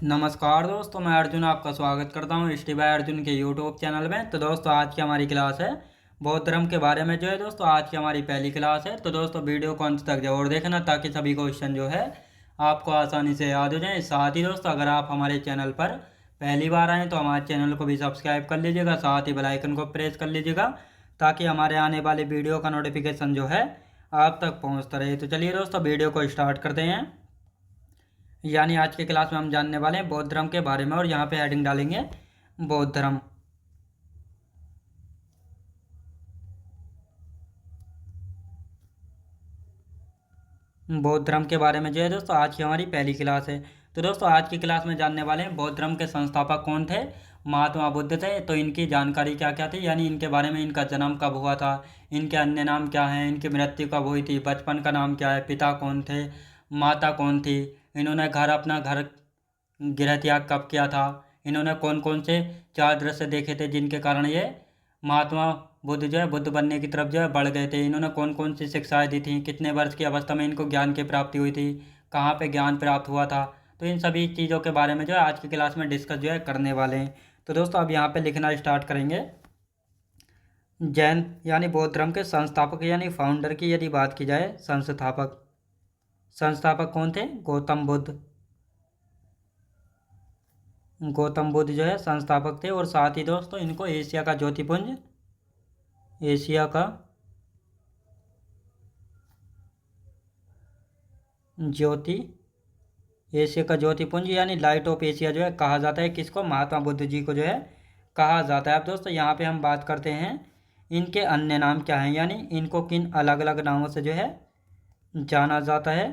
नमस्कार दोस्तों, मैं अर्जुन आपका स्वागत करता हूँ स्टी बाय अर्जुन के यूट्यूब चैनल में। तो दोस्तों आज की हमारी क्लास है बौद्ध धर्म के बारे में। जो है दोस्तों आज की हमारी पहली क्लास है। तो दोस्तों वीडियो को अंत तक जरूर देखना ताकि सभी क्वेश्चन जो है आपको आसानी से याद हो जाए। साथ ही दोस्तों अगर आप हमारे चैनल पर पहली बार आएँ तो हमारे चैनल को भी सब्सक्राइब कर लीजिएगा, साथ ही बेल आइकन को प्रेस कर लीजिएगा ताकि हमारे आने वाले वीडियो का नोटिफिकेशन जो है आप तक पहुँचता रहे। तो चलिए दोस्तों वीडियो को स्टार्ट करते हैं। यानी आज के क्लास में हम जानने वाले हैं बौद्ध धर्म के बारे में और यहाँ पे हेडिंग डालेंगे बौद्ध धर्म। बौद्ध धर्म के बारे में जो है दोस्तों आज की हमारी पहली क्लास है। तो दोस्तों आज की क्लास में जानने वाले हैं बौद्ध धर्म के संस्थापक कौन थे। महात्मा बुद्ध थे। तो इनकी जानकारी क्या क्या थी, यानी इनके बारे में, इनका जन्म कब हुआ था, इनके अन्य नाम क्या हैं, इनकी मृत्यु कब हुई थी, बचपन का नाम क्या है, पिता कौन थे, माता कौन थी, इन्होंने अपना घर गृह त्याग कब किया था, इन्होंने कौन कौन से चार दृश्य देखे थे जिनके कारण ये महात्मा बुद्ध जो है बुद्ध बनने की तरफ जो है बढ़ गए थे, इन्होंने कौन कौन सी शिक्षाएं दी थी, कितने वर्ष की अवस्था में इनको ज्ञान की प्राप्ति हुई थी, कहाँ पे ज्ञान प्राप्त हुआ था। तो इन सभी चीज़ों के बारे में जो है आज की क्लास में डिस्कस जो है करने वाले हैं। तो दोस्तों अब यहाँ पे लिखना स्टार्ट करेंगे। जैन यानी बौद्ध धर्म के संस्थापक यानी फाउंडर की यदि बात की जाए, संस्थापक संस्थापक कौन थे? गौतम बुद्ध। गौतम बुद्ध जो है संस्थापक थे। और साथ ही दोस्तों इनको एशिया का ज्योतिपुंज, एशिया का ज्योति एशिया का ज्योतिपुंज यानी लाइट ऑफ एशिया जो है कहा जाता है। किसको? महात्मा बुद्ध जी को जो है कहा जाता है। अब दोस्तों यहाँ पे हम बात करते हैं इनके अन्य नाम क्या हैं, यानी इनको किन अलग अलग नामों से जो है जाना जाता है।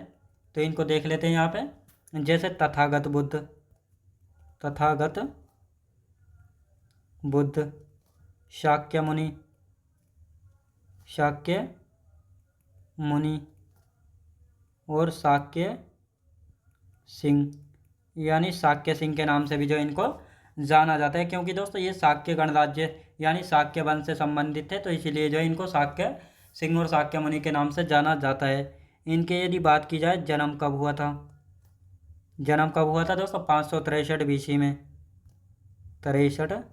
तो इनको देख लेते हैं यहाँ पे। जैसे तथागत बुद्ध, तथागत बुद्ध, शाक्य मुनि, शाक्य मुनि, और शाक्य सिंह यानी शाक्य सिंह के नाम से भी जो इनको जाना जाता है, क्योंकि दोस्तों ये शाक्य गणराज्य यानी शाक्य वंश से संबंधित थे, तो इसीलिए जो इनको शाक्य सिंह और शाक्य मुनि के नाम से जाना जाता है। इनके यदि बात की जाए जन्म कब हुआ था, जन्म कब हुआ था दोस्तों? 563 बीसी में, 63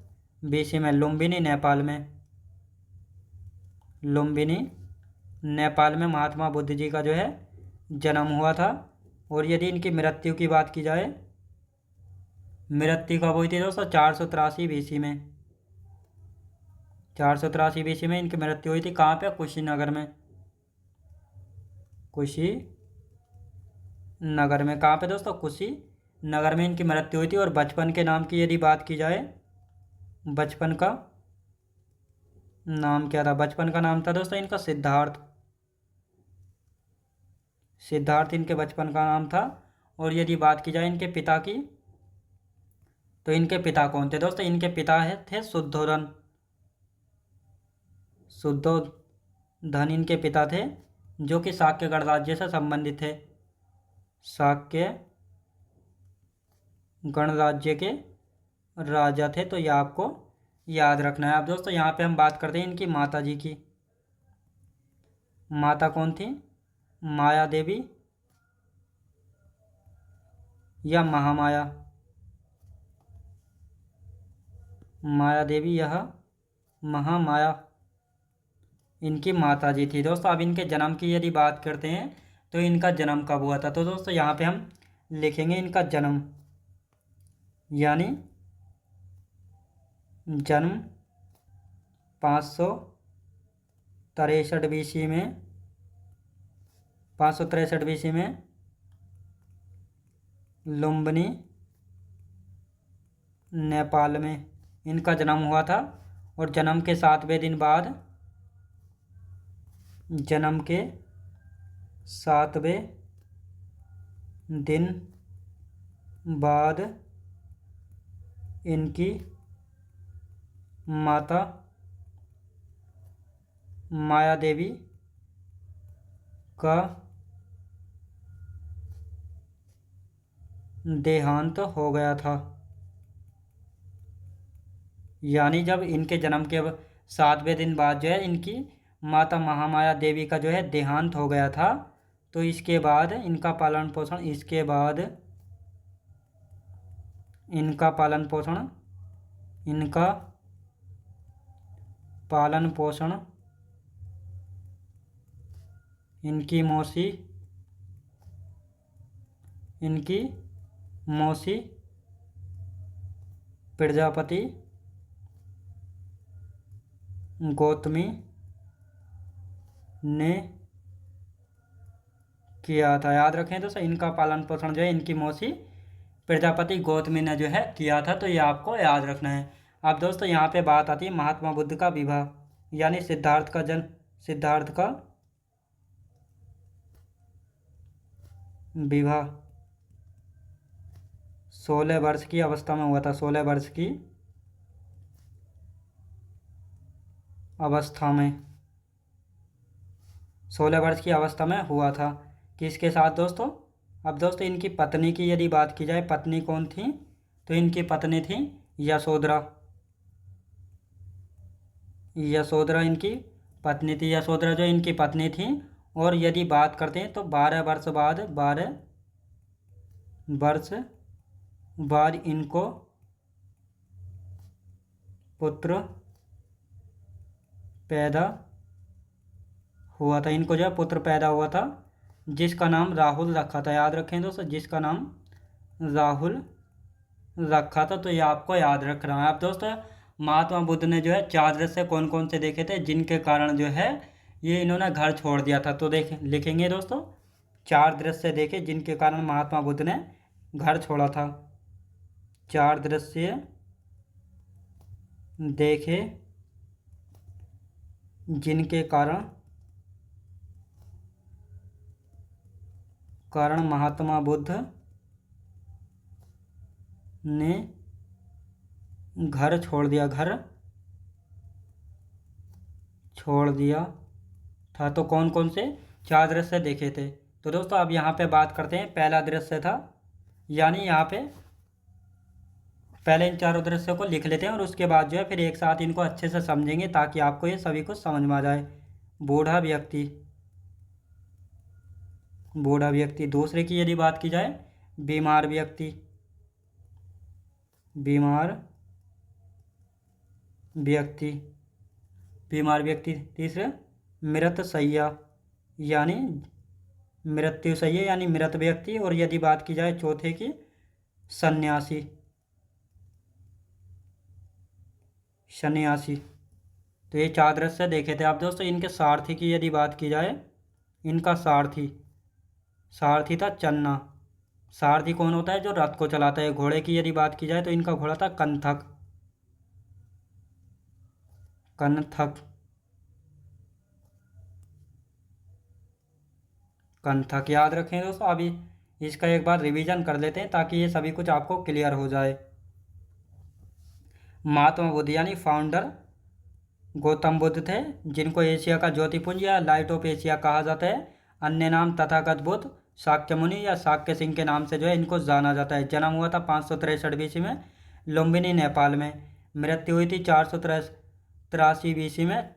बीसी में लुम्बिनी नेपाल में, लुम्बिनी नेपाल में महात्मा बुद्ध जी का जो है जन्म हुआ था। और यदि इनकी मृत्यु की बात की जाए, मृत्यु कब हुई थी दोस्तों? 483 बीसी में, 483 बीसी में इनकी मृत्यु हुई थी। कहाँ पे? कुशीनगर में, कुशीनगर में। कहाँ पे दोस्तों? कुशीनगर में इनकी मृत्यु हुई थी। और बचपन के नाम की यदि बात की जाए, बचपन का नाम क्या था? बचपन का नाम था दोस्तों इनका सिद्धार्थ, सिद्धार्थ इनके बचपन का नाम था। और यदि बात की जाए इनके पिता की, तो इनके पिता कौन थे दोस्तों? इनके पिता थे शुद्धोधन, शुद्धोधन इनके पिता थे, जो कि शाक्य गणराज्य से संबंधित थे, शाक्य गणराज्य के राजा थे। तो यह आपको याद रखना है। अब दोस्तों यहाँ पे हम बात करते हैं इनकी माता जी की। माता कौन थी? माया देवी या महामाया, माया देवी यह महामाया इनकी माता जी थी। दोस्तों अब इनके जन्म की यदि बात करते हैं तो इनका जन्म कब हुआ था? तो दोस्तों यहाँ पे हम लिखेंगे इनका जन्म, यानी जन्म 563 बीसी में, 563 बीसी में लुम्बिनी नेपाल में इनका जन्म हुआ था। और जन्म के 7वें दिन बाद, जन्म के 7वें दिन बाद इनकी माता माया देवी का देहांत हो गया था। यानी जब इनके जन्म के 7वें दिन बाद जो है इनकी माता महामाया देवी का जो है देहांत हो गया था, तो इसके बाद इनका पालन पोषण, इसके बाद इनका पालन पोषण, इनका पालन पोषण इनकी मौसी, इनकी मौसी प्रजापति गौतमी ने किया था। याद रखें दोस्तों, इनका पालन पोषण जो है इनकी मौसी प्रजापति गौतमी ने जो है किया था, तो ये आपको याद रखना है। अब दोस्तों यहाँ पे बात आती है महात्मा बुद्ध का विवाह, यानी सिद्धार्थ का जन्म, सिद्धार्थ का विवाह 16 वर्ष की अवस्था में हुआ था। 16 वर्ष की अवस्था में, 16 वर्ष की अवस्था में हुआ था। किसके साथ दोस्तों? अब दोस्तों इनकी पत्नी की यदि बात की जाए, पत्नी कौन थी? तो इनकी पत्नी थी यशोधरा। यशोधरा इनकी पत्नी थी, यशोधरा जो इनकी पत्नी थी। और यदि बात करते हैं तो 12 वर्ष बाद, 12 वर्ष बाद इनको पुत्र पैदा हुआ था। इनको जो है पुत्र पैदा हुआ था, जिसका नाम राहुल रखा था। याद रखें दोस्तों, जिसका नाम राहुल रखा था, तो ये आपको याद रख रहा है। अब दोस्तों महात्मा बुद्ध ने जो है 4 दृश्य कौन कौन से देखे थे जिनके कारण जो है ये इन्होंने घर छोड़ दिया था? तो देख लिखेंगे दोस्तों, 4 दृश्य देखे जिनके कारण महात्मा बुद्ध ने घर छोड़ा था। 4 दृश्य देखे जिनके कारण महात्मा बुद्ध ने घर छोड़ दिया, घर छोड़ दिया था। तो कौन कौन से 4 दृश्य देखे थे? तो दोस्तों अब यहाँ पे बात करते हैं। पहला दृश्य था, यानी यहाँ पे पहले इन चारों दृश्यों को लिख लेते हैं और उसके बाद जो है फिर एक साथ इनको अच्छे से समझेंगे ताकि आपको ये सभी कुछ समझ में आ जाए। बूढ़ा व्यक्ति, बूढ़ा व्यक्ति। दूसरे की यदि बात की जाए, बीमार व्यक्ति, बीमार व्यक्ति, बीमार व्यक्ति। तीसरे मृतशैया, यानी मृत्युशैया यानी मृत व्यक्ति। और यदि बात की जाए चौथे की, सन्यासी, सन्यासी। तो ये 4 दृश्य देखे थे। अब दोस्तों इनके सारथी की यदि बात की जाए, इनका सारथी, सारथी था चन्ना। सारथी कौन होता है? जो रथ को चलाता है। घोड़े की यदि बात की जाए तो इनका घोड़ा था कंथक, कंथक, कंथक। याद रखें दोस्तों, अभी इसका एक बार रिवीजन कर लेते हैं ताकि ये सभी कुछ आपको क्लियर हो जाए। महात्मा बुद्ध यानी फाउंडर गौतम बुद्ध थे, जिनको एशिया का ज्योतिपुंज या लाइट ऑफ एशिया कहा जाता है। अन्य नाम तथागत बुद्ध, शाक्य मुनि या शाक्य सिंह के नाम से जो है इनको जाना जाता है। जन्म हुआ था 563 BC में लुम्बिनी नेपाल में। मृत्यु हुई थी 483 BC में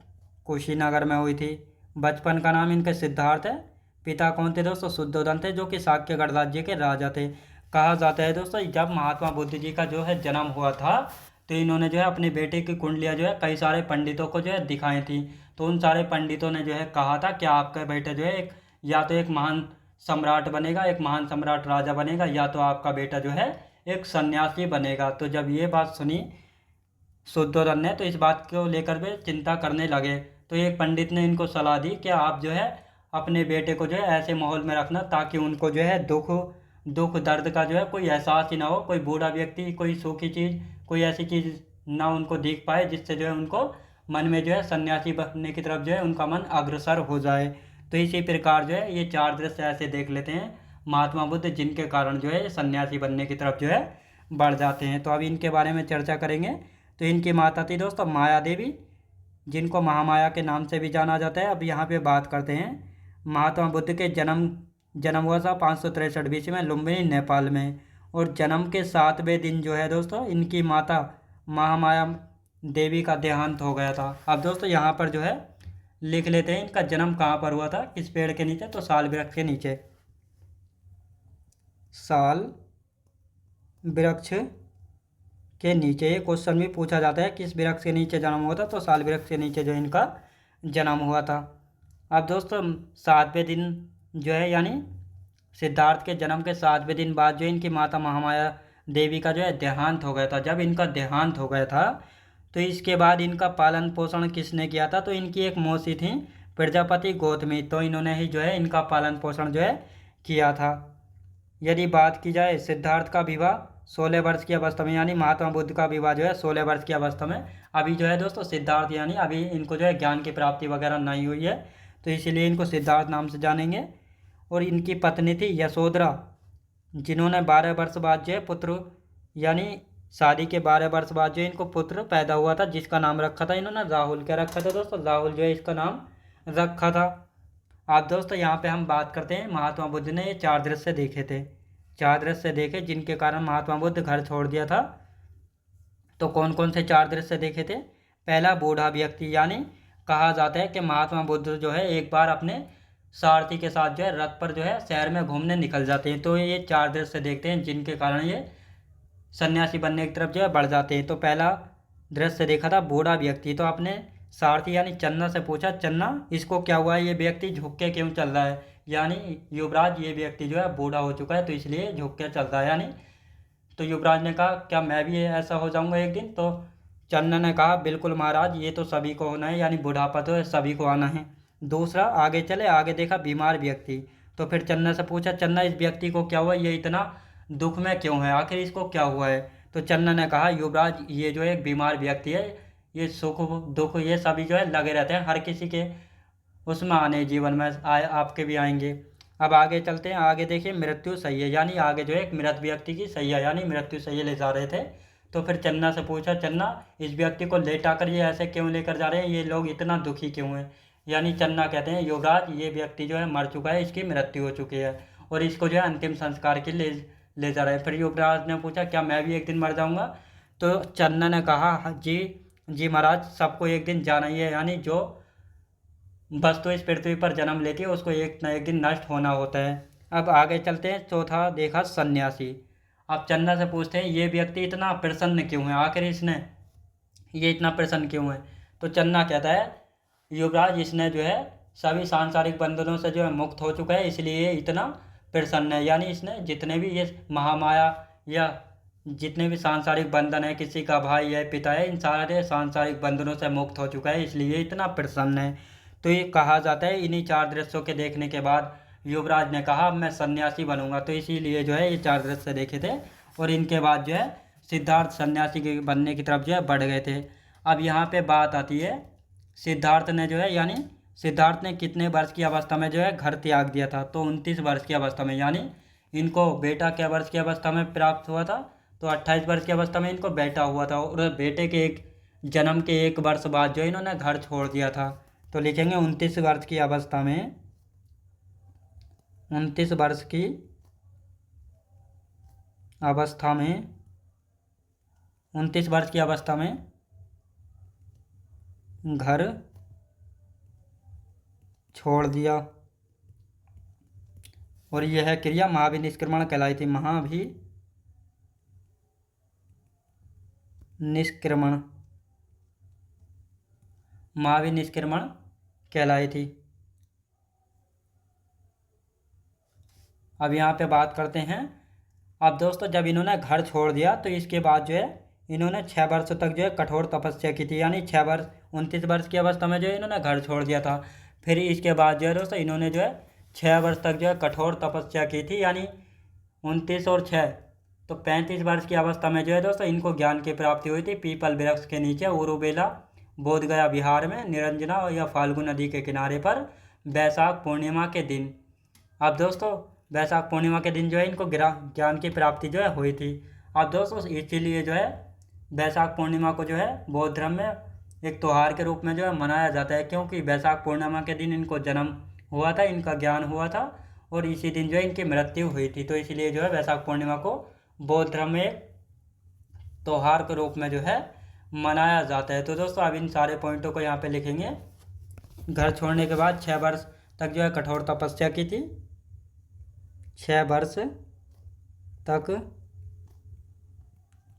कुशीनगर में हुई थी। बचपन का नाम इनके सिद्धार्थ है। पिता कौन थे दोस्तों? शुद्धोधन थे, जो कि शाक्य गणराज्य के राजा थे। कहा जाता है दोस्तों जब महात्मा बुद्ध जी का जो है जन्म हुआ था तो इन्होंने जो है अपने बेटे की कुंडलियाँ जो है कई सारे पंडितों को जो है दिखाई थी। तो उन सारे पंडितों ने जो है कहा था कि आपका बेटा जो है एक या तो एक महान सम्राट बनेगा, एक महान सम्राट राजा बनेगा, या तो आपका बेटा जो है एक सन्यासी बनेगा। तो जब ये बात सुनी शुद्धोधन ने तो इस बात को लेकर वे चिंता करने लगे। तो एक पंडित ने इनको सलाह दी कि आप जो है अपने बेटे को जो है ऐसे माहौल में रखना ताकि उनको जो है दुख दर्द का जो है कोई एहसास ही ना हो। कोई बूढ़ा व्यक्ति, कोई सूखी चीज़, कोई ऐसी चीज़ ना उनको दिख पाए जिससे जो है उनको मन में जो है सन्यासी बनने की तरफ जो है उनका मन अग्रसर हो जाए। तो इसी प्रकार जो है ये 4 दृश्य ऐसे देख लेते हैं महात्मा बुद्ध जिनके कारण जो है सन्यासी बनने की तरफ जो है बढ़ जाते हैं। तो अब इनके बारे में चर्चा करेंगे। तो इनकी माता थी दोस्तों माया देवी, जिनको महामाया के नाम से भी जाना जाता है। अब यहाँ पे बात करते हैं महात्मा बुद्ध के जन्म हुआ था 563 BC में लुम्बिनी नेपाल में। और जन्म के 7वें दिन जो है दोस्तों इनकी माता महामाया देवी का देहांत हो गया था। अब दोस्तों यहाँ पर जो है लिख लेते हैं इनका जन्म कहाँ पर हुआ था, किस पेड़ के नीचे? तो साल वृक्ष के नीचे, साल वृक्ष के नीचे, ये क्वेश्चन भी पूछा जाता है किस वृक्ष के नीचे जन्म हुआ था, तो साल वृक्ष के नीचे जो इनका जन्म हुआ था। अब दोस्तों 7वें दिन जो है यानी सिद्धार्थ के जन्म के 7वें दिन बाद जो इनकी माता महामाया देवी का जो है देहांत हो गया था। जब इनका देहांत हो गया था तो इसके बाद इनका पालन पोषण किसने किया था, तो इनकी एक मौसी थी प्रजापति गौतमी, तो इन्होंने ही जो है इनका पालन पोषण जो है किया था। यदि बात की जाए सिद्धार्थ का विवाह 16 वर्ष की अवस्था में, यानी महात्मा बुद्ध का विवाह जो है 16 वर्ष की अवस्था में। अभी जो है दोस्तों सिद्धार्थ यानी अभी इनको जो है ज्ञान की प्राप्ति वगैरह नहीं हुई है, तो इसीलिए इनको सिद्धार्थ नाम से जानेंगे। और इनकी पत्नी थी यशोधरा, जिन्होंने 12 वर्ष बाद जो है पुत्र, यानी शादी के 12 वर्ष बाद जो इनको पुत्र पैदा हुआ था, जिसका नाम रखा था इन्होंने राहुल। क्या रखा था दोस्तों? राहुल जो है इसका नाम रखा था। आप दोस्तों यहाँ पे हम बात करते हैं महात्मा बुद्ध ने ये 4 दृश्य देखे थे, 4 दृश्य देखे जिनके कारण महात्मा बुद्ध घर छोड़ दिया था। तो कौन कौन से 4 दृश्य देखे थे? पहला, बूढ़ा व्यक्ति, यानी कहा जाता है कि महात्मा बुद्ध जो है एक बार अपने सारथी के साथ जो है रथ पर जो है शहर में घूमने निकल जाते हैं, तो ये 4 दृश्य देखते हैं जिनके कारण ये सन्यासी बनने की तरफ जो है बढ़ जाते हैं। तो पहला दृश्य देखा था बूढ़ा व्यक्ति, तो अपने सारथी यानी चन्ना से पूछा, चन्ना इसको क्या हुआ है, ये व्यक्ति झुक के क्यों चल रहा है, यानी युवराज ये व्यक्ति जो है बूढ़ा हो चुका है तो इसलिए झुक के चल रहा है यानी। तो युवराज ने कहा क्या मैं भी ऐसा हो जाऊंगा एक दिन, तो चन्ना ने कहा बिल्कुल महाराज, ये तो सभी को होना है, यानी बुढ़ापा तो सभी को आना है। दूसरा, आगे चले, आगे देखा बीमार व्यक्ति, तो फिर चन्ना से पूछा, चन्ना इस व्यक्ति को क्या हुआ, ये इतना दुख में क्यों है, आखिर इसको क्या हुआ है। तो चन्ना ने कहा युवराज ये जो एक बीमार व्यक्ति है, ये सुख दुख ये सभी जो है लगे रहते हैं, हर किसी के उसमें आने जीवन में आए, आपके भी आएंगे। अब आगे चलते हैं, आगे देखिए मृत्यु सैया, यानी आगे जो है एक मृत व्यक्ति की सैया यानी मृत्यु सैया ले जा रहे थे। तो फिर चन्ना से पूछा, चन्ना इस व्यक्ति को लेटाकर ये ऐसे क्यों लेकर जा रहे हैं, ये लोग इतना दुखी क्यों हैं। यानी चन्ना कहते हैं युवराज ये व्यक्ति जो है मर चुका है, इसकी मृत्यु हो चुकी है और इसको जो है अंतिम संस्कार के लिए ले जा रहे हैं। फिर युवराज ने पूछा क्या मैं भी एक दिन मर जाऊंगा, तो चन्ना ने कहा जी जी महाराज, सबको एक दिन जाना ही है, यानी जो वस्तु इस पृथ्वी पर जन्म लेती है उसको एक न एक दिन नष्ट होना होता है। अब आगे चलते हैं, चौथा देखा सन्यासी। अब चन्ना से पूछते हैं ये व्यक्ति इतना प्रसन्न क्यों है, आखिर इसने ये इतना प्रसन्न क्यों है। तो चन्ना कहता है युवराज इसने जो है सभी सांसारिक बंधनों से जो है मुक्त हो चुका है, इसलिए ये इतना प्रसन्न है, यानी इसने जितने भी ये महामाया या जितने भी सांसारिक बंधन है, किसी का भाई है पिता है, इन सारे सांसारिक बंधनों से मुक्त हो चुका है, इसलिए इतना प्रसन्न है। तो ये कहा जाता है इन्हीं 4 दृश्यों के देखने के बाद युवराज ने कहा मैं सन्यासी बनूंगा, तो इसीलिए जो है ये 4 दृश्य देखे थे और इनके बाद जो है सिद्धार्थ सन्यासी के बनने की तरफ जो है बढ़ गए थे। अब यहाँ पे बात आती है सिद्धार्थ ने जो है यानी सिद्धार्थ ने कितने वर्ष की अवस्था में जो है घर त्याग दिया था, तो 29 वर्ष की अवस्था में, यानी इनको बेटा क्या वर्ष की अवस्था में प्राप्त हुआ था, तो 28 वर्ष की अवस्था में इनको बेटा हुआ था और बेटे के एक जन्म के 1 वर्ष बाद जो इन्होंने घर छोड़ दिया था। तो लिखेंगे 29 वर्ष की अवस्था में, 29 वर्ष की अवस्था में, 29 वर्ष की अवस्था में घर छोड़ दिया और यह क्रिया महाभिनिष्क्रमण कहलाई थी, महाभिनिष्क्रमण कहलाई थी। अब यहाँ पे बात करते हैं, अब दोस्तों जब इन्होंने घर छोड़ दिया तो इसके बाद जो है इन्होंने 6 वर्ष तक जो है कठोर तपस्या की थी, यानी 6 वर्ष 29 वर्ष की अवस्था में जो है इन्होंने घर छोड़ दिया था। फिर इसके बाद जो है दोस्तों इन्होंने जो है 6 वर्ष तक जो है कठोर तपस्या की थी, यानी 29 और 6 तो 35 वर्ष की अवस्था में जो है दोस्तों इनको ज्ञान की प्राप्ति हुई थी पीपल वृक्ष के नीचे उरुबेला बोधगया बिहार में निरंजना या फाल्गु नदी के किनारे पर बैसाख पूर्णिमा के दिन। अब दोस्तों बैसाख पूर्णिमा के दिन जो है इनको ज्ञान की प्राप्ति जो है हुई थी। अब दोस्तों इसीलिए जो है बैसाख पूर्णिमा को जो है बौद्ध धर्म में एक त्यौहार के रूप में जो है मनाया जाता है, क्योंकि बैसाख पूर्णिमा के दिन इनको जन्म हुआ था, इनका ज्ञान हुआ था और इसी दिन जो है इनकी मृत्यु हुई थी, तो इसलिए जो है बैसाख पूर्णिमा को बौद्ध धर्म में एक त्यौहार के रूप में जो है मनाया जाता है। तो दोस्तों अब इन सारे पॉइंटों को यहाँ पे लिखेंगे। घर छोड़ने के बाद 6 वर्ष तक जो है कठोर तपस्या की थी, 6 वर्ष तक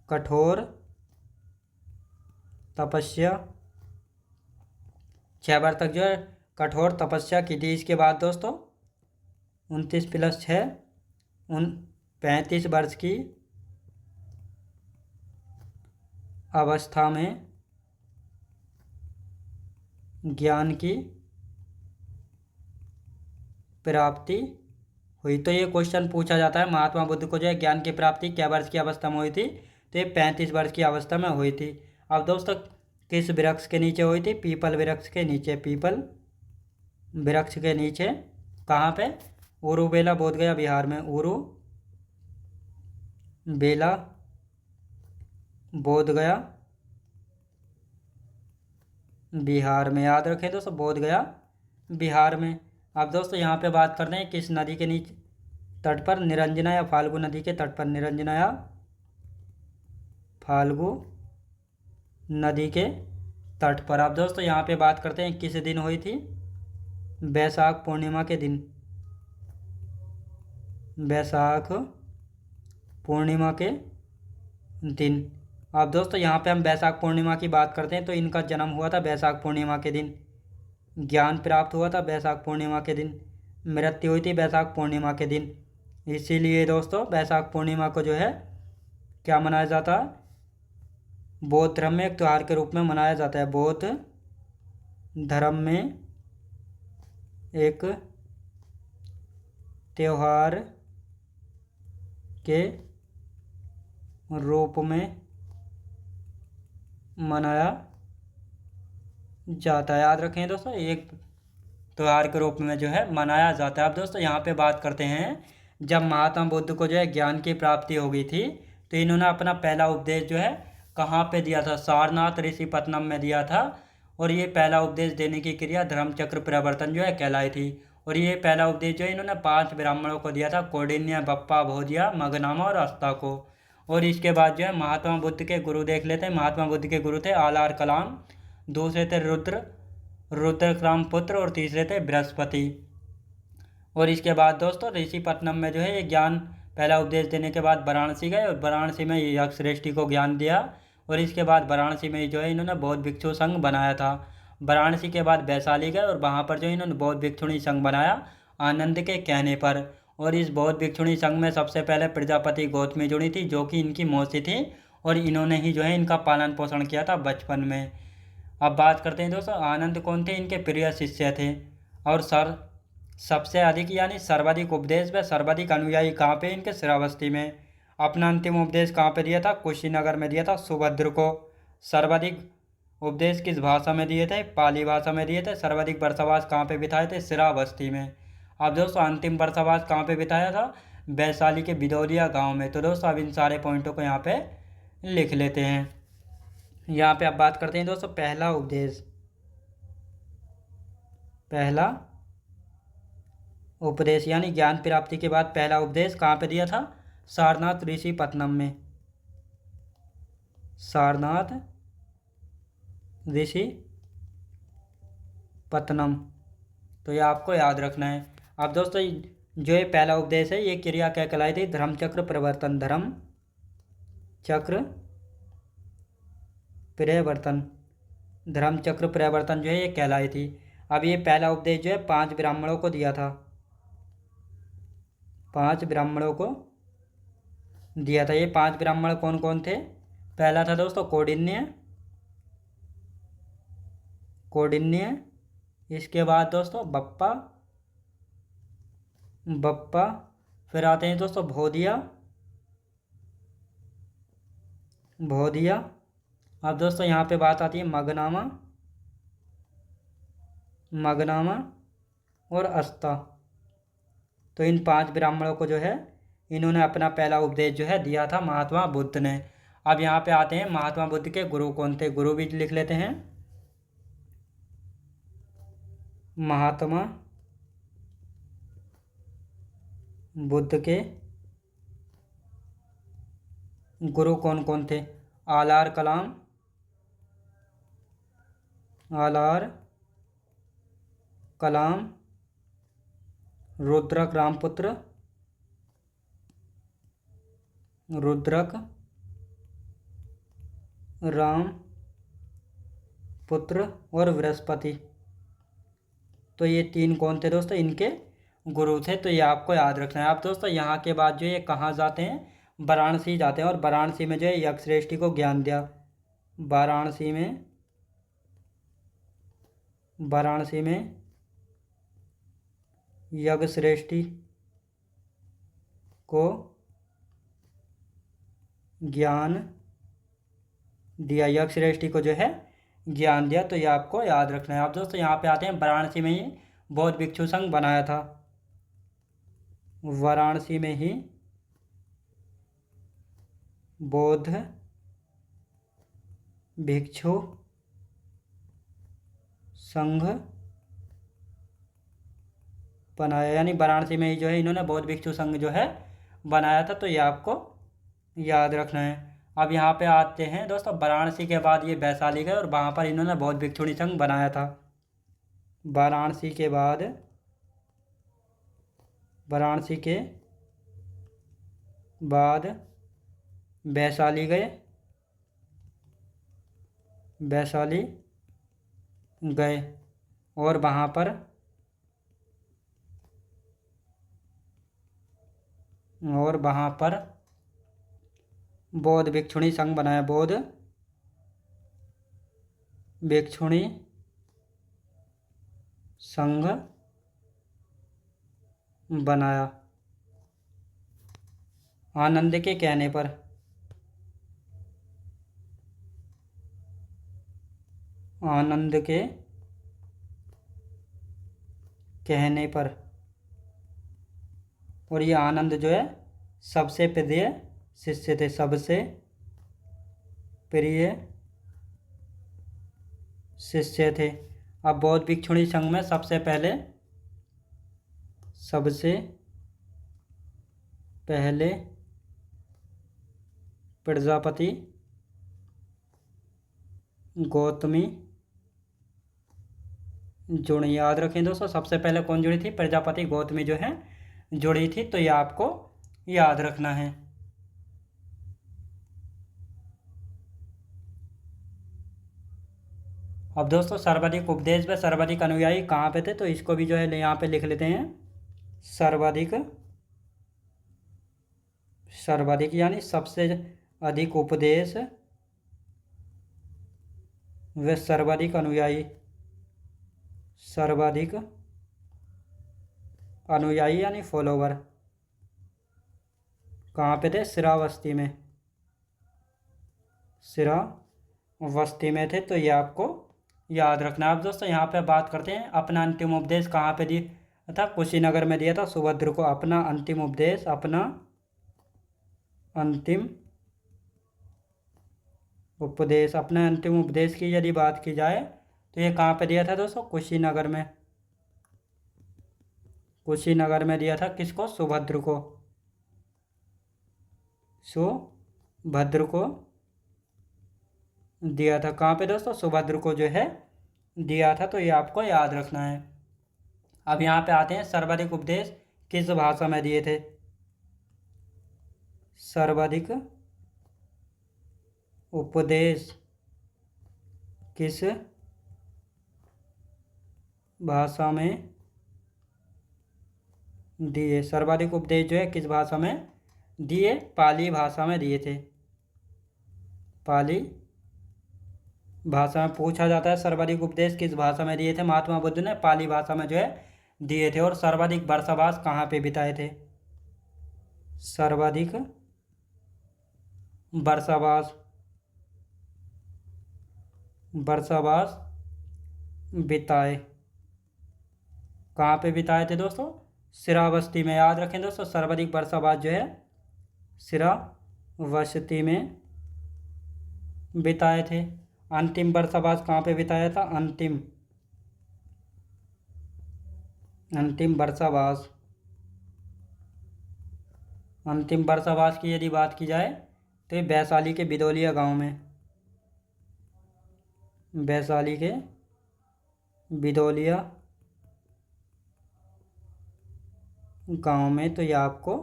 कठोर तपस्या, 6 बार तक जो है कठोर तपस्या की थी। इसके बाद दोस्तों 29 + 6 35 वर्ष की अवस्था में ज्ञान की प्राप्ति हुई। तो ये क्वेश्चन पूछा जाता है, महात्मा बुद्ध को जो है ज्ञान की प्राप्ति क्या वर्ष की अवस्था में हुई थी? तो ये 35 वर्ष की अवस्था में हुई थी। अब दोस्तों किस वृक्ष के नीचे हुई थी? पीपल वृक्ष के नीचे। पीपल वृक्ष के नीचे। कहाँ पे? उरुबेला बोधगया बिहार में। उरुबेला बोधगया बिहार में। याद रखें दोस्तों, बोधगया बिहार में। अब दोस्तों यहाँ पे बात करते हैं किस नदी के नीचे तट पर? निरंजना या फाल्गु नदी के तट पर। निरंजना या फाल्गु नदी के तट पर। अब दोस्तों यहाँ पे बात करते हैं किस दिन हुई थी? वैशाख पूर्णिमा के दिन। वैशाख पूर्णिमा के दिन। अब दोस्तों यहाँ पे हम वैशाख पूर्णिमा की बात करते हैं, तो इनका जन्म हुआ था वैशाख पूर्णिमा के दिन। ज्ञान प्राप्त हुआ था वैशाख पूर्णिमा के दिन। मृत्यु हुई थी वैशाख पूर्णिमा के दिन। इसीलिए दोस्तों वैशाख पूर्णिमा को जो है क्या मनाया जाता है? बौद्ध धर्म में एक त्यौहार के रूप में मनाया जाता है। बौद्ध धर्म में एक त्यौहार के रूप में मनाया जाता है। याद रखें दोस्तों, एक त्यौहार के रूप में जो है मनाया जाता है। अब दोस्तों यहाँ पे बात करते हैं, जब महात्मा बुद्ध को जो है ज्ञान की प्राप्ति हो गई थी, तो इन्होंने अपना पहला उपदेश जो है कहाँ पे दिया था? सारनाथ ऋषिपत्तनम में दिया था। और ये पहला उपदेश देने की क्रिया धर्मचक्र प्रवर्तन जो है कहलाई थी। और ये पहला उपदेश जो है इन्होंने 5 ब्राह्मणों को दिया था, कौंडिन्य, बप्पा, भोजिया, मगनामा और अस्ता को। और इसके बाद जो है महात्मा बुद्ध के गुरु देख लेते हैं। महात्मा बुद्ध के गुरु थे आलार कलाम, दूसरे थे रुद्रक्राम पुत्र और तीसरे थे बृहस्पति। और इसके बाद दोस्तों ऋषिपत्तनम में जो है ये ज्ञान पहला उपदेश देने के बाद वाराणसी गए और वाराणसी में यक्षश्रेष्ठी को ज्ञान दिया। और इसके बाद वाराणसी में जो है इन्होंने बौद्ध भिक्षु संघ बनाया था। वाराणसी के बाद वैशाली गए और वहाँ पर जो इन्होंने बौद्ध भिक्षुणी संघ बनाया आनंद के कहने पर। और इस बौद्ध भिक्षुणी संघ में सबसे पहले प्रजापति गौतमी जुड़ी थी, जो कि इनकी मौसी थी। और इन्होंने ही जो है इनका पालन पोषण किया था बचपन में। अब बात करते हैं दोस्तों, आनंद कौन थे? इनके प्रिय शिष्य थे। और सबसे अधिक यानी सर्वाधिक उपदेश व सर्वाधिक अनुयायी कहाँ पे? इनके श्रावस्ती में। अपना अंतिम उपदेश कहाँ पे दिया था? कुशीनगर में दिया था सुभद्र को। सर्वाधिक उपदेश किस भाषा में दिए थे? पाली भाषा में दिए थे। सर्वाधिक वर्षावास कहाँ पे बिताए थे? श्रावस्ती में। अब दोस्तों अंतिम वर्षावास कहाँ पे बिताया था? वैशाली के बिदौलिया गांव में। तो दोस्तों अब इन सारे पॉइंटों को यहाँ पे लिख लेते हैं। यहाँ पे अब बात करते हैं दोस्तों पहला उपदेश। पहला उपदेश यानी ज्ञान प्राप्ति के बाद पहला उपदेश कहाँ पे दिया था? सारनाथ ऋषिपत्तनम में। सारनाथ ऋषिपत्तनम। तो ये आपको याद रखना है। अब दोस्तों जो ये पहला उपदेश है ये क्रिया क्या कहलाई थी? धर्मचक्र प्रवर्तन। धर्मचक्र प्रवर्तन जो है ये कहलाई थी। अब ये पहला उपदेश जो है 5 ब्राह्मणों को दिया था। 5 ब्राह्मणों को दिया था। ये 5 ब्राह्मण कौन कौन थे? पहला था दोस्तों कौंडिन्य। इसके बाद दोस्तों बप्पा। फिर आते हैं दोस्तों भोदिया। अब दोस्तों यहाँ पे बात आती है मगनामा और अस्ता। तो इन 5 ब्राह्मणों को जो है इन्होंने अपना पहला उपदेश जो है दिया था महात्मा बुद्ध ने। अब यहाँ पे आते हैं महात्मा बुद्ध के गुरु कौन थे? गुरु भी लिख लेते हैं। महात्मा बुद्ध के गुरु कौन कौन थे? आलार कलाम, रुद्रक रामपुत्र, रुद्रक राम पुत्र और बृहस्पति। तो ये 3 कौन थे दोस्तों, इनके गुरु थे। तो ये आपको याद रखना है। अब दोस्तों यहाँ के बाद जो ये कहाँ जाते हैं, वाराणसी जाते हैं, और वाराणसी में जो है यक्षश्रेष्ठी को ज्ञान दिया। वाराणसी में यक्षश्रेष्ठी को ज्ञान दिया, यक्षश्रेष्ठी को जो है ज्ञान दिया। तो ये आपको याद रखना है। अब दोस्तों यहाँ पे आते हैं, वाराणसी में ही बौद्ध भिक्षु संघ बनाया था। वाराणसी में ही बौद्ध भिक्षु संघ बनाया, यानी वाराणसी में ही जो है इन्होंने बौद्ध भिक्षु संघ जो है बनाया था। तो ये आपको याद रखना है। अब यहाँ पे आते हैं दोस्तों, वाराणसी के बाद ये वैशाली गए और वहाँ पर इन्होंने बौद्ध भिक्षुणी संघ बनाया था। वाराणसी के बाद वैशाली गए और वहाँ पर बौद्ध भिक्षुणी संघ बनाया, बौद्ध भिक्षुणी संघ बनाया। आनंद के कहने पर, आनंद के कहने पर। और ये आनंद जो है सबसे प्रिय शिष्य थे, सबसे प्रिय शिष्य थे। अब बौद्ध भिक्षुणी संघ में सबसे पहले प्रजापति गौतमी जुड़ी। याद रखें दोस्तों, सबसे पहले कौन जुड़ी थी, प्रजापति गौतमी जो है जुड़ी थी। तो ये आपको याद रखना है। अब दोस्तों सर्वाधिक उपदेश व सर्वाधिक अनुयायी कहाँ पे थे, तो इसको भी जो है यहाँ पे लिख लेते हैं। सर्वाधिक यानी सबसे अधिक उपदेश व सर्वाधिक अनुयायी, सर्वाधिक अनुयायी यानी फॉलोवर कहाँ पे थे, श्रावस्ती में थे। तो ये आपको याद रखना है। अब दोस्तों यहाँ पे बात करते हैं, अपना अंतिम उपदेश कहाँ पे दिया था, कुशीनगर में दिया था सुभद्र को। अपना अंतिम उपदेश, अपना अंतिम उपदेश की यदि बात की जाए तो ये कहाँ पे दिया था दोस्तों, कुशीनगर में दिया था। किसको, सुभद्र को दिया था। कहाँ पे दोस्तों, सुभद्र को जो है दिया था। तो ये आपको याद रखना है। अब यहाँ पे आते हैं, सर्वाधिक उपदेश किस भाषा में दिए थे, सर्वाधिक उपदेश किस भाषा में दिए, सर्वाधिक उपदेश जो है किस भाषा में दिए, पाली भाषा में दिए थे। पाली भाषा में पूछा जाता है सर्वाधिक उपदेश किस भाषा में दिए थे, महात्मा बुद्ध ने पाली भाषा में जो है दिए थे। और सर्वाधिक वर्षावास कहाँ पे बिताए थे, सर्वाधिक वर्षावास बिताए कहाँ पे बिताए थे दोस्तों, श्रावस्ती में। याद रखें दोस्तों, सर्वाधिक वर्षावास जो है श्रावस्ती में बिताए थे। अंतिम वर्षावास कहाँ पे बिताया था, अंतिम वर्षावास की यदि बात की जाए तो ये वैशाली के बिदौलिया गांव में, वैशाली के बिदौलिया गांव में। तो ये आपको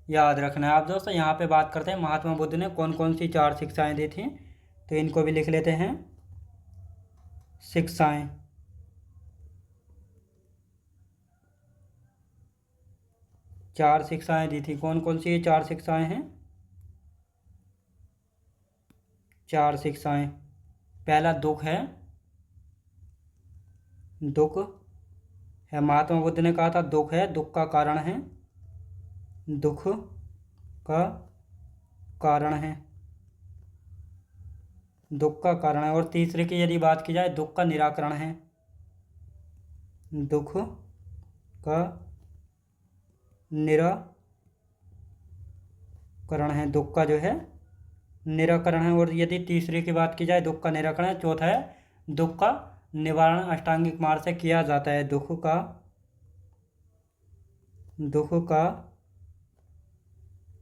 याद रखना है। आप दोस्तों यहाँ पे बात करते हैं, महात्मा बुद्ध ने कौन कौन सी 4 शिक्षाएं दी थी, तो इनको भी लिख लेते हैं। शिक्षाएं। 4 शिक्षाएं दी थी। कौन कौन सी ये 4 शिक्षाएं हैं? 4 शिक्षाएं। पहला दुख है। दुख है, महात्मा बुद्ध ने कहा था दुख है, दुख का कारण है, दुख का कारण है, दुख का कारण है। और तीसरे की यदि बात की जाए, दुख का निराकरण है, दुख का निराकरण है, दुख का जो है निराकरण है। और यदि तीसरे की बात की जाए, दुख का निराकरण है। चौथा है दुख का निवारण अष्टांगिक मार्ग से किया जाता है, दुख का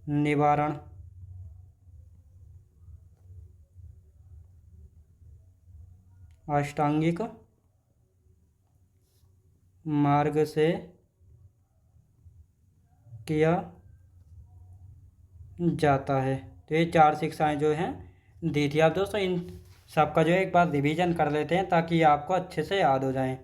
निवारण अष्टांगिक मार्ग से किया जाता है। तो ये 4 शिक्षाएं जो हैं दी थी। आप दोस्तों इन सबका जो है एक बार रिवीजन कर लेते हैं ताकि आपको अच्छे से याद हो जाए।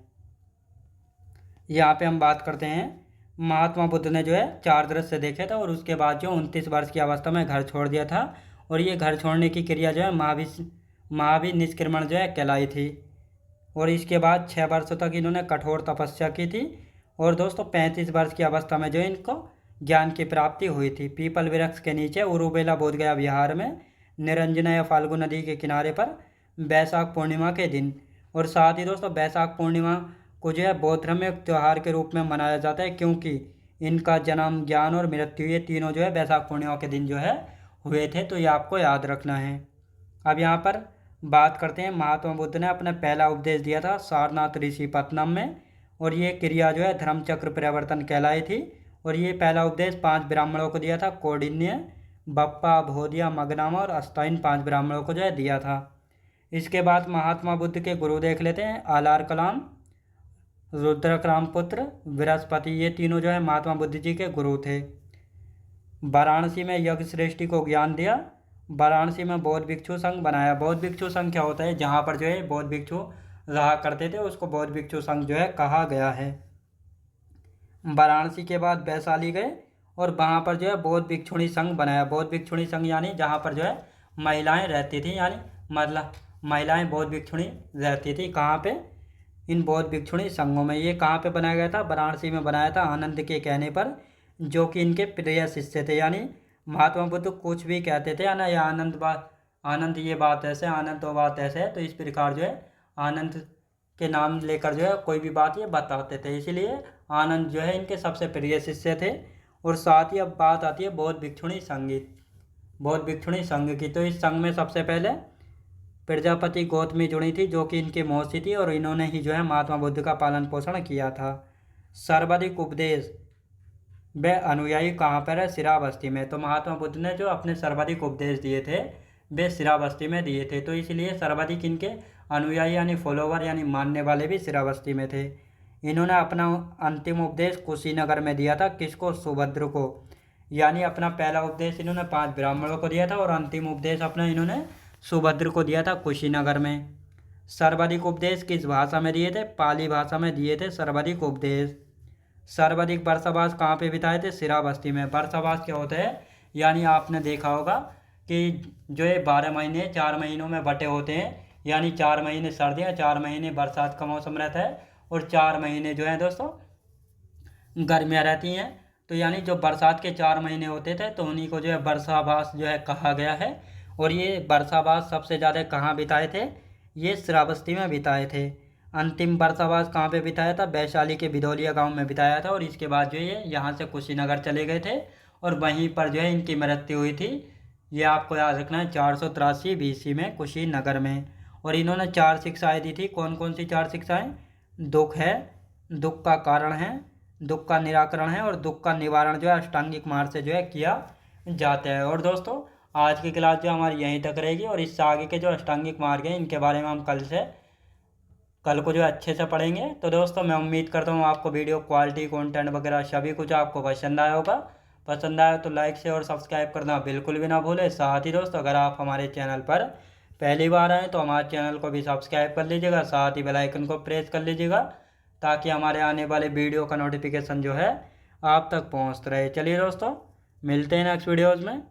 यहाँ पे हम बात करते हैं, महात्मा बुद्ध ने जो है 4 दृश्य देखे थे और उसके बाद जो 29 वर्ष की अवस्था में घर छोड़ दिया था। और ये घर छोड़ने की क्रिया जो है महावीर निष्क्रमण जो है कहलाई थी। और इसके बाद 6 वर्षों तक इन्होंने कठोर तपस्या की थी। और दोस्तों 35 वर्ष की अवस्था में जो इनको ज्ञान की प्राप्ति हुई थी। पीपल वृक्ष के नीचे उरुबेला बोधगया विहार में निरंजना या फाल्गु नदी के किनारे पर बैसाख पूर्णिमा के दिन। और साथ ही दोस्तों बैसाख पूर्णिमा को जो है बौद्ध धर्म में एक त्यौहार के रूप में मनाया जाता है, क्योंकि इनका जन्म, ज्ञान और मृत्यु ये तीनों जो है बैसाख पूर्णिमा के दिन जो है हुए थे। तो ये आपको याद रखना है। अब यहाँ पर बात करते हैं, महात्मा बुद्ध ने अपना पहला उपदेश दिया था सारनाथ ऋषिपत्तनम में। और ये क्रिया जो है धर्मचक्र परिवर्तन कहलाई थी। और ये पहला उपदेश 5 ब्राह्मणों को दिया था, कौंडिन्य, बप्पा, भोदिया, मगनामा और अस्ताइन 5 ब्राह्मणों को जो है दिया था। इसके बाद महात्मा बुद्ध के गुरु देख लेते हैं, आलार कलाम, रुद्रक्राम पुत्र, बृहस्पति, ये तीनों जो है महात्मा बुद्ध जी के गुरु थे। वाराणसी में यज्ञ श्रेष्ठी को ज्ञान दिया। वाराणसी में बौद्ध भिक्षु संघ बनाया। बौद्ध भिक्षु संघ क्या होता है? जहाँ पर जो है बौद्ध भिक्षु रहा करते थे उसको बौद्ध भिक्षु संघ जो है कहा गया है। वाराणसी के बाद वैशाली गए और वहाँ पर जो है बौद्ध भिक्षुणी संघ बनाया। बौद्ध भिक्षुणी संघ यानी जहाँ पर जो है महिलाएं रहती थी, यानी मतलब महिलाएं बौद्ध भिक्षुणी रहती थी। कहाँ पे? इन बौद्ध भिक्षुणी संघों में। ये कहाँ पे बनाया गया था? वाराणसी में बनाया था, आनंद के कहने पर, जो कि इनके प्रिय शिष्य थे। यानी महात्मा बुद्ध कुछ भी कहते थे ना, या आनंद ये बात ऐसे, आनंद तो बात ऐसे है, तो इस प्रकार जो है आनंद के नाम लेकर जो है कोई भी बात ये बताते थे। इसीलिए आनंद जो है इनके सबसे प्रिय शिष्य थे। और साथ ही अब बात आती है बौद्ध भिक्षुणी संघ की। तो इस संघ में सबसे पहले प्रजापति गौतमी जुड़ी थी, जो कि इनकी मौसी थी। और इन्होंने ही जो है महात्मा बुद्ध का पालन पोषण किया था। सर्वाधिक उपदेश व अनुयायी कहाँ पर है? श्रावस्ती में। तो महात्मा बुद्ध ने जो अपने सर्वाधिक उपदेश दिए थे वे श्रावस्ती में दिए थे। तो इसलिए सर्वाधिक इनके अनुयायी यानी फॉलोवर यानी मानने वाले भी श्रावस्ती में थे। इन्होंने अपना अंतिम उपदेश कुशीनगर में दिया था। किसको? सुभद्र को। यानी अपना पहला उपदेश इन्होंने 5 ब्राह्मणों को दिया था और अंतिम उपदेश अपना इन्होंने सुभद्र को दिया था कुशीनगर में। सर्वाधिक उपदेश किस भाषा में दिए थे? पाली भाषा में दिए थे सर्वाधिक उपदेश। सर्वाधिक वर्षावास कहाँ पे बिताए थे? श्रावस्ती में। वर्षावास क्या होता है? यानी आपने देखा होगा कि जो ये 12 महीने 4 महीनों में बटे होते हैं। यानी 4 महीने सर्दियाँ, 4 महीने बरसात का मौसम रहता है और 4 महीने जो है दोस्तों गर्मियाँ रहती हैं। तो यानी जो बरसात के 4 महीने होते थे तो उन्हीं को जो है वर्षावास जो है कहा गया है। और ये वर्षावास सबसे ज़्यादा कहाँ बिताए थे? ये श्रावस्ती में बिताए थे। अंतिम वर्षावास कहाँ पे बिताया था? वैशाली के बिधौलिया गांव में बिताया था। और इसके बाद जो ये यहाँ से कुशीनगर चले गए थे और वहीं पर जो है इनकी मृत्यु हुई थी। ये आपको याद रखना है, 483 BC में कुशीनगर में। और इन्होंने 4 शिक्षाएँ दी थी। कौन कौन सी 4 शिक्षाएँ? दुख है, दुख का कारण है, दुख का निराकरण है और दुख का निवारण जो है अष्टांगिक मार्ग से जो है किया जाता है। और दोस्तों आज की क्लास जो हमारी यहीं तक रहेगी और इससे आगे के जो अष्टांगिक मार्ग हैं इनके बारे में हम कल को जो अच्छे से पढ़ेंगे। तो दोस्तों मैं उम्मीद करता हूँ आपको वीडियो क्वालिटी, कंटेंट वगैरह सभी कुछ आपको पसंद आया होगा। पसंद आया तो लाइक, शेयर और सब्सक्राइब करना बिल्कुल भी ना भूलें। साथ ही दोस्तों अगर आप हमारे चैनल पर पहली बार आए तो हमारे चैनल को भी सब्सक्राइब कर लीजिएगा, साथ ही बेल आइकन को प्रेस कर लीजिएगा ताकि हमारे आने वाले वीडियो का नोटिफिकेशन जो है आप तक पहुंचता रहे। चलिए दोस्तों, मिलते हैं नेक्स्ट वीडियोज़ में।